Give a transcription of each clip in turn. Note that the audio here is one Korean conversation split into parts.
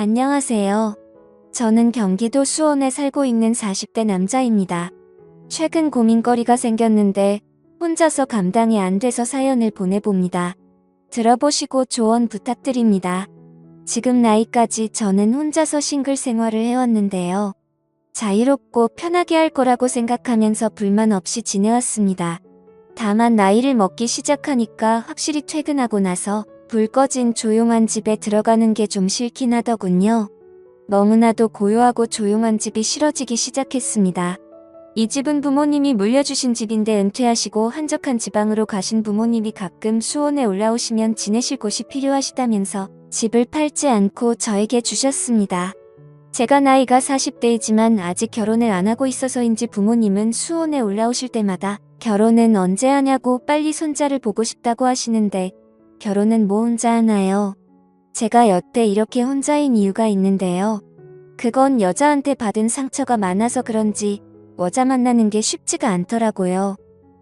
안녕하세요. 저는 경기도 수원에 살고 있는 40대 남자입니다. 최근 고민거리가 생겼는데 혼자서 감당이 안 돼서 사연을 보내봅니다. 들어보시고 조언 부탁드립니다. 지금 나이까지 저는 혼자서 싱글 생활을 해왔는데요. 자유롭고 편하게 할 거라고 생각하면서 불만 없이 지내왔습니다. 다만 나이를 먹기 시작하니까 확실히 퇴근하고 나서 불 꺼진 조용한 집에 들어가는 게 좀 싫긴 하더군요. 너무나도 고요하고 조용한 집이 싫어지기 시작했습니다. 이 집은 부모님이 물려주신 집인데 은퇴하시고 한적한 지방으로 가신 부모님이 가끔 수원에 올라오시면 지내실 곳이 필요하시다면서 집을 팔지 않고 저에게 주셨습니다. 제가 나이가 40대이지만 아직 결혼을 안 하고 있어서인지 부모님은 수원에 올라오실 때마다 결혼은 언제 하냐고 빨리 손자를 보고 싶다고 하시는데 결혼은 뭐 혼자 하나요? 제가 여태 이렇게 혼자인 이유가 있는데요. 그건 여자한테 받은 상처가 많아서 그런지 여자 만나는 게 쉽지가 않더라고요.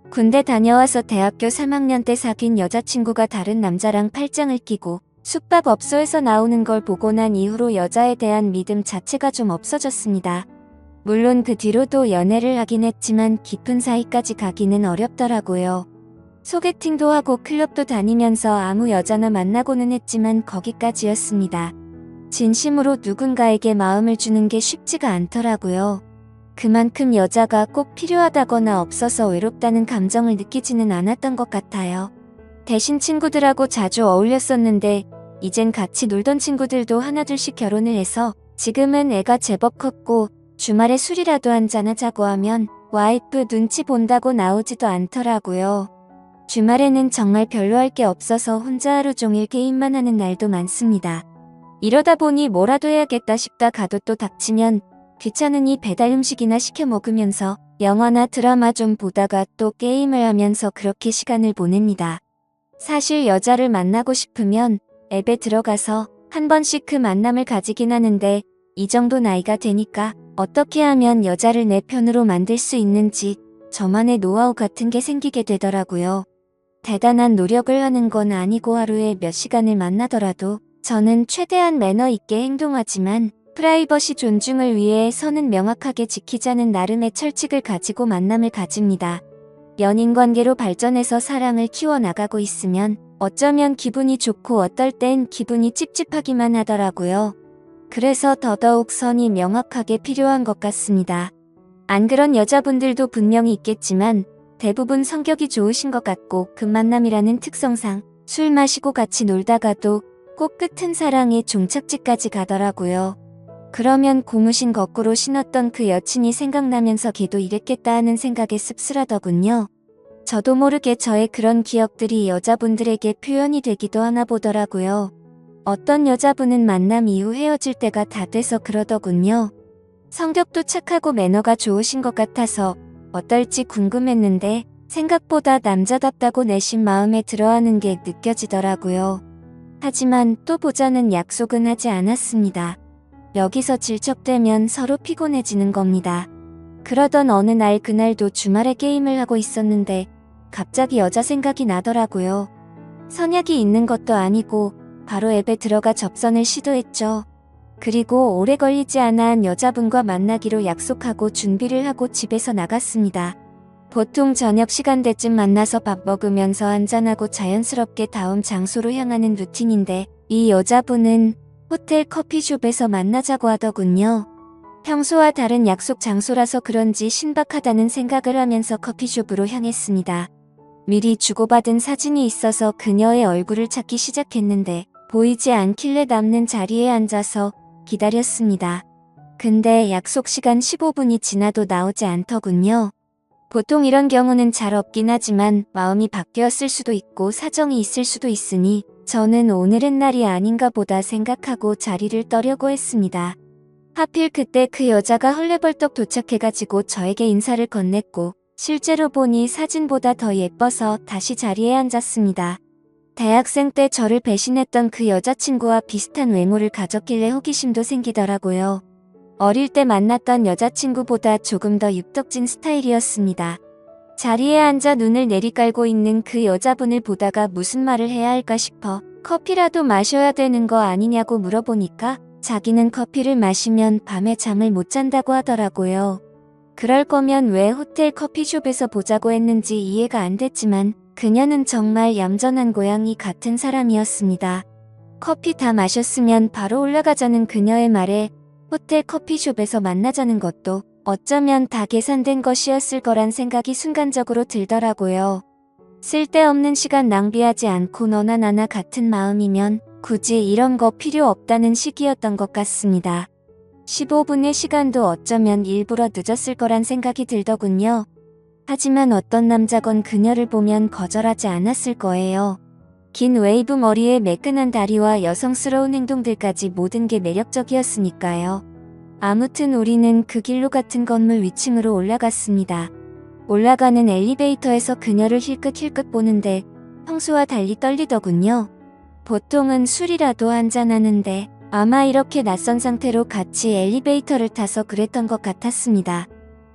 군대 다녀와서 대학교 3학년 때 사귄 여자친구가 다른 남자랑 팔짱을 끼고 숙박업소에서 나오는 걸 보고 난 이후로 여자에 대한 믿음 자체가 좀 없어졌습니다. 물론 그 뒤로도 연애를 하긴 했지만 깊은 사이까지 가기는 어렵더라고요. 소개팅도 하고 클럽도 다니면서 아무 여자나 만나고는 했지만 거기까지였습니다. 진심으로 누군가에게 마음을 주는 게 쉽지가 않더라고요. 그만큼 여자가 꼭 필요하다거나 없어서 외롭다는 감정을 느끼지는 않았던 것 같아요. 대신 친구들하고 자주 어울렸었는데 이젠 같이 놀던 친구들도 하나둘씩 결혼을 해서 지금은 애가 제법 컸고 주말에 술이라도 한잔하자고 하면 와이프 눈치 본다고 나오지도 않더라고요. 주말에는 정말 별로 할 게 없어서 혼자 하루 종일 게임만 하는 날도 많습니다. 이러다 보니 뭐라도 해야겠다 싶다 가도 또 닥치면 귀찮으니 배달 음식이나 시켜 먹으면서 영화나 드라마 좀 보다가 또 게임을 하면서 그렇게 시간을 보냅니다. 사실 여자를 만나고 싶으면 앱에 들어가서 한 번씩 그 만남을 가지긴 하는데 이 정도 나이가 되니까 어떻게 하면 여자를 내 편으로 만들 수 있는지 저만의 노하우 같은 게 생기게 되더라고요. 대단한 노력을 하는 건 아니고 하루에 몇 시간을 만나더라도 저는 최대한 매너 있게 행동하지만 프라이버시 존중을 위해 선은 명확하게 지키자는 나름의 철칙을 가지고 만남을 가집니다. 연인 관계로 발전해서 사랑을 키워나가고 있으면 어쩌면 기분이 좋고 어떨 땐 기분이 찝찝하기만 하더라고요. 그래서 더더욱 선이 명확하게 필요한 것 같습니다. 안 그런 여자분들도 분명히 있겠지만 대부분 성격이 좋으신 것 같고 그 만남이라는 특성상 술 마시고 같이 놀다가도 꼭 끝은 사랑의 종착지까지 가더라고요. 그러면 고무신 거꾸로 신었던 그 여친이 생각나면서 걔도 이랬겠다 하는 생각에 씁쓸하더군요. 저도 모르게 저의 그런 기억들이 여자분들에게 표현이 되기도 하나 보더라고요. 어떤 여자분은 만남 이후 헤어질 때가 다 돼서 그러더군요. 성격도 착하고 매너가 좋으신 것 같아서 어떨지 궁금했는데 생각보다 남자답다고 내심 마음에 들어하는 게 느껴지더라고요. 하지만 또 보자는 약속은 하지 않았습니다. 여기서 질척대면 서로 피곤해지는 겁니다. 그러던 어느 날 그날도 주말에 게임을 하고 있었는데 갑자기 여자 생각이 나더라고요. 선약이 있는 것도 아니고 바로 앱에 들어가 접선을 시도했죠. 그리고 오래 걸리지 않아 한 여자분과 만나기로 약속하고 준비를 하고 집에서 나갔습니다. 보통 저녁 시간대쯤 만나서 밥 먹으면서 한잔하고 자연스럽게 다음 장소로 향하는 루틴인데 이 여자분은 호텔 커피숍에서 만나자고 하더군요. 평소와 다른 약속 장소라서 그런지 신박하다는 생각을 하면서 커피숍으로 향했습니다. 미리 주고받은 사진이 있어서 그녀의 얼굴을 찾기 시작했는데 보이지 않길래 남는 자리에 앉아서 기다렸습니다. 근데 약속 시간 15분이 지나도 나오지 않더군요. 보통 이런 경우는 잘 없긴 하지만 마음이 바뀌었을 수도 있고 사정이 있을 수도 있으니 저는 오늘은 날이 아닌가 보다 생각하고 자리를 떠려고 했습니다. 하필 그때 그 여자가 헐레벌떡 도착해가지고 저에게 인사를 건넸고 실제로 보니 사진보다 더 예뻐서 다시 자리에 앉았습니다. 대학생 때 저를 배신했던 그 여자친구와 비슷한 외모를 가졌길래 호기심도 생기더라고요. 어릴 때 만났던 여자친구보다 조금 더 육덕진 스타일이었습니다. 자리에 앉아 눈을 내리깔고 있는 그 여자분을 보다가 무슨 말을 해야 할까 싶어 커피라도 마셔야 되는 거 아니냐고 물어보니까 자기는 커피를 마시면 밤에 잠을 못 잔다고 하더라고요. 그럴 거면 왜 호텔 커피숍에서 보자고 했는지 이해가 안 됐지만 그녀는 정말 얌전한 고양이 같은 사람이었습니다. 커피 다 마셨으면 바로 올라가자는 그녀의 말에 호텔 커피숍에서 만나자는 것도 어쩌면 다 계산된 것이었을 거란 생각이 순간적으로 들더라고요. 쓸데없는 시간 낭비하지 않고 너나 나나 같은 마음이면 굳이 이런 거 필요 없다는 시기였던 것 같습니다. 15분의 시간도 어쩌면 일부러 늦었을 거란 생각이 들더군요. 하지만 어떤 남자건 그녀를 보면 거절하지 않았을 거예요. 긴 웨이브 머리에 매끈한 다리와 여성스러운 행동들까지 모든 게 매력적이었으니까요. 아무튼 우리는 그 길로 같은 건물 위층으로 올라갔습니다. 올라가는 엘리베이터에서 그녀를 힐끗힐끗 보는데 평소와 달리 떨리더군요. 보통은 술이라도 한잔하는데 아마 이렇게 낯선 상태로 같이 엘리베이터를 타서 그랬던 것 같았습니다.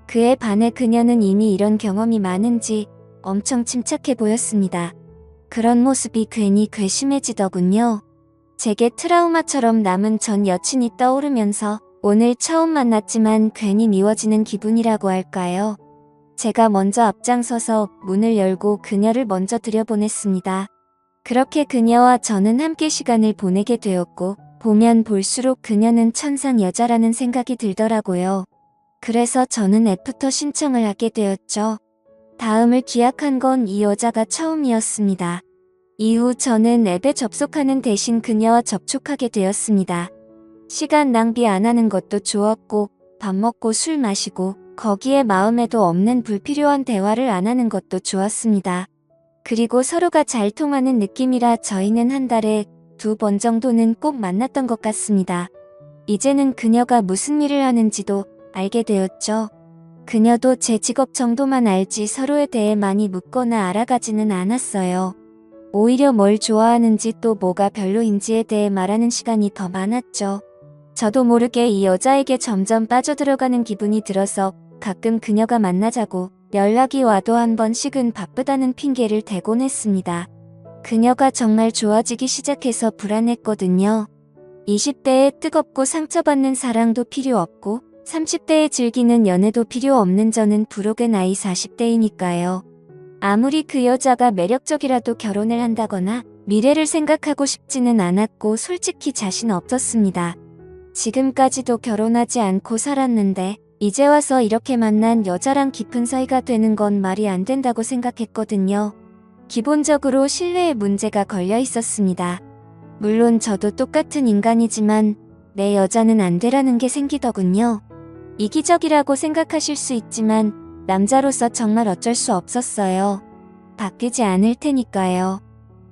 그에 반해 그녀는 이미 이런 경험이 많은지 엄청 침착해 보였습니다. 그런 모습이 괜히 괘씸해지더군요. 제게 트라우마처럼 남은 전 여친이 떠오르면서 오늘 처음 만났지만 괜히 미워지는 기분이라고 할까요? 제가 먼저 앞장서서 문을 열고 그녀를 먼저 들여보냈습니다. 그렇게 그녀와 저는 함께 시간을 보내게 되었고 보면 볼수록 그녀는 천상 여자라는 생각이 들더라고요. 그래서 저는 애프터 신청을 하게 되었죠. 다음을 기약한 건 이 여자가 처음이었습니다. 이후 저는 앱에 접속하는 대신 그녀와 접촉하게 되었습니다. 시간 낭비 안 하는 것도 좋았고 밥 먹고 술 마시고 거기에 마음에도 없는 불필요한 대화를 안 하는 것도 좋았습니다. 그리고 서로가 잘 통하는 느낌이라 저희는 한 달에 2번 정도는 꼭 만났던 것 같습니다. 이제는 그녀가 무슨 일을 하는지도 알게 되었죠. 그녀도 제 직업 정도만 알지 서로에 대해 많이 묻거나 알아가지는 않았어요. 오히려 뭘 좋아하는지 또 뭐가 별로인지에 대해 말하는 시간이 더 많았죠. 저도 모르게 이 여자에게 점점 빠져들어가는 기분이 들어서 가끔 그녀가 만나자고 연락이 와도 한 번씩은 바쁘다는 핑계를 대곤 했습니다. 그녀가 정말 좋아지기 시작해서 불안했거든요. 20대에 뜨겁고 상처받는 사랑도 필요 없고 30대에 즐기는 연애도 필요 없는 저는 부록의 나이 40대이니까요. 아무리 그 여자가 매력적이라도 결혼을 한다거나 미래를 생각하고 싶지는 않았고 솔직히 자신 없었습니다. 지금까지도 결혼하지 않고 살았는데 이제 와서 이렇게 만난 여자랑 깊은 사이가 되는 건 말이 안 된다고 생각했거든요. 기본적으로 신뢰에 문제가 걸려 있었습니다. 물론 저도 똑같은 인간이지만 내 여자는 안 되라는 게 생기더군요. 이기적이라고 생각하실 수 있지만 남자로서 정말 어쩔 수 없었어요. 바뀌지 않을 테니까요.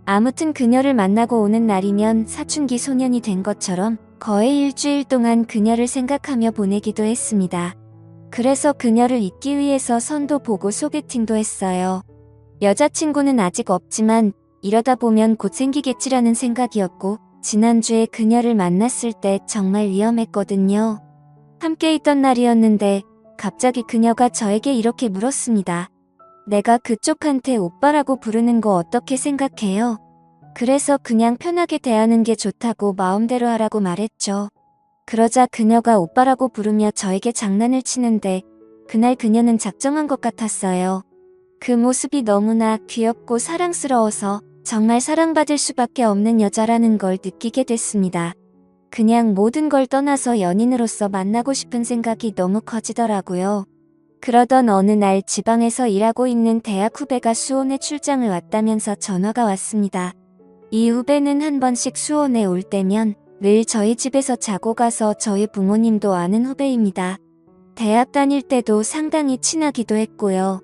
아무튼 그녀를 만나고 오는 날이면 사춘기 소년이 된 것처럼 거의 일주일 동안 그녀를 생각하며 보내기도 했습니다. 그래서 그녀를 잊기 위해서 선도 보고 소개팅도 했어요. 여자친구는 아직 없지만 이러다 보면 곧 생기겠지라는 생각이었고 지난주에 그녀를 만났을 때 정말 위험했거든요. 함께 있던 날이었는데 갑자기 그녀가 저에게 이렇게 물었습니다. 내가 그쪽한테 오빠라고 부르는 거 어떻게 생각해요? 그래서 그냥 편하게 대하는 게 좋다고 마음대로 하라고 말했죠. 그러자 그녀가 오빠라고 부르며 저에게 장난을 치는데 그날 그녀는 작정한 것 같았어요. 그 모습이 너무나 귀엽고 사랑스러워서 정말 사랑받을 수밖에 없는 여자라는 걸 느끼게 됐습니다. 그냥 모든 걸 떠나서 연인으로서 만나고 싶은 생각이 너무 커지더라고요. 그러던 어느 날 지방에서 일하고 있는 대학 후배가 수원에 출장을 왔다면서 전화가 왔습니다. 이 후배는 한 번씩 수원에 올 때면 늘 저희 집에서 자고 가서 저희 부모님도 아는 후배입니다. 대학 다닐 때도 상당히 친하기도 했고요.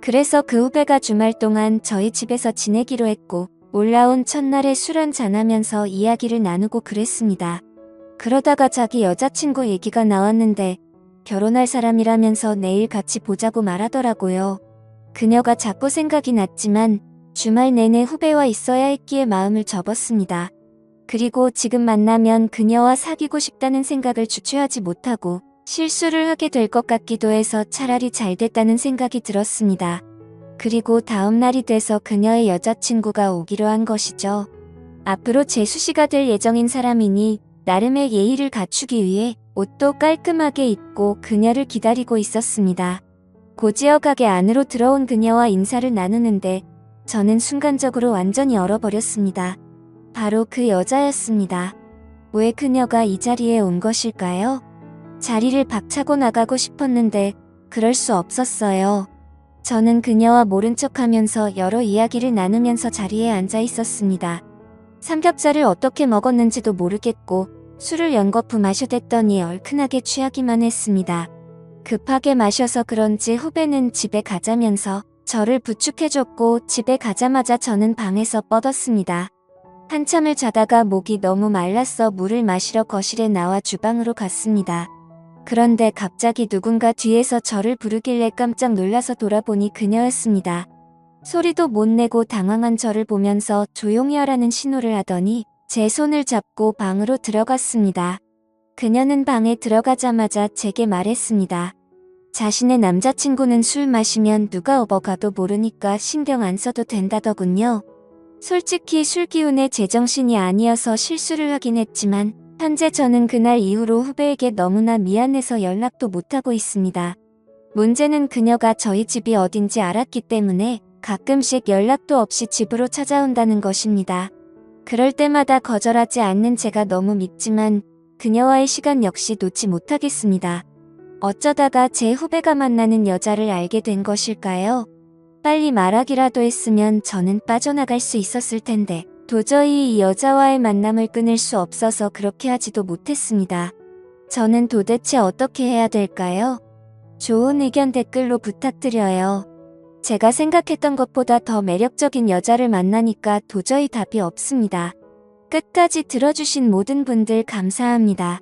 그래서 그 후배가 주말 동안 저희 집에서 지내기로 했고 올라온 첫날에 술 한잔하면서 이야기를 나누고 그랬습니다. 그러다가 자기 여자친구 얘기가 나왔는데 결혼할 사람이라면서 내일 같이 보자고 말하더라고요. 그녀가 자꾸 생각이 났지만 주말 내내 후배와 있어야 했기에 마음을 접었습니다. 그리고 지금 만나면 그녀와 사귀고 싶다는 생각을 주체하지 못하고 실수를 하게 될 것 같기도 해서 차라리 잘 됐다는 생각이 들었습니다. 그리고 다음 날이 돼서 그녀의 여자친구가 오기로 한 것이죠. 앞으로 제 수시가 될 예정인 사람이니 나름의 예의를 갖추기 위해 옷도 깔끔하게 입고 그녀를 기다리고 있었습니다. 고지어 가게 안으로 들어온 그녀와 인사를 나누는데 저는 순간적으로 완전히 얼어버렸습니다. 바로 그 여자였습니다. 왜 그녀가 이 자리에 온 것일까요? 자리를 박차고 나가고 싶었는데 그럴 수 없었어요. 저는 그녀와 모른 척하면서 여러 이야기를 나누면서 자리에 앉아 있었습니다. 삼겹살을 어떻게 먹었는지도 모르겠고 술을 연거푸 마셔댔더니 얼큰하게 취하기만 했습니다. 급하게 마셔서 그런지 후배는 집에 가자면서 저를 부축해줬고 집에 가자마자 저는 방에서 뻗었습니다. 한참을 자다가 목이 너무 말라서 물을 마시러 거실에 나와 주방으로 갔습니다. 그런데 갑자기 누군가 뒤에서 저를 부르길래 깜짝 놀라서 돌아보니 그녀였습니다. 소리도 못 내고 당황한 저를 보면서 조용히 하라는 신호를 하더니 제 손을 잡고 방으로 들어갔습니다. 그녀는 방에 들어가자마자 제게 말했습니다. 자신의 남자친구는 술 마시면 누가 업어가도 모르니까 신경 안 써도 된다더군요. 솔직히 술 기운에 제정신이 아니어서 실수를 하긴 했지만 현재 저는 그날 이후로 후배에게 너무나 미안해서 연락도 못하고 있습니다. 문제는 그녀가 저희 집이 어딘지 알았기 때문에 가끔씩 연락도 없이 집으로 찾아온다는 것입니다. 그럴 때마다 거절하지 않는 제가 너무 밉지만 그녀와의 시간 역시 놓지 못하겠습니다. 어쩌다가 제 후배가 만나는 여자를 알게 된 것일까요? 빨리 말하기라도 했으면 저는 빠져나갈 수 있었을 텐데 도저히 이 여자와의 만남을 끊을 수 없어서 그렇게 하지도 못했습니다. 저는 도대체 어떻게 해야 될까요? 좋은 의견 댓글로 부탁드려요. 제가 생각했던 것보다 더 매력적인 여자를 만나니까 도저히 답이 없습니다. 끝까지 들어주신 모든 분들 감사합니다.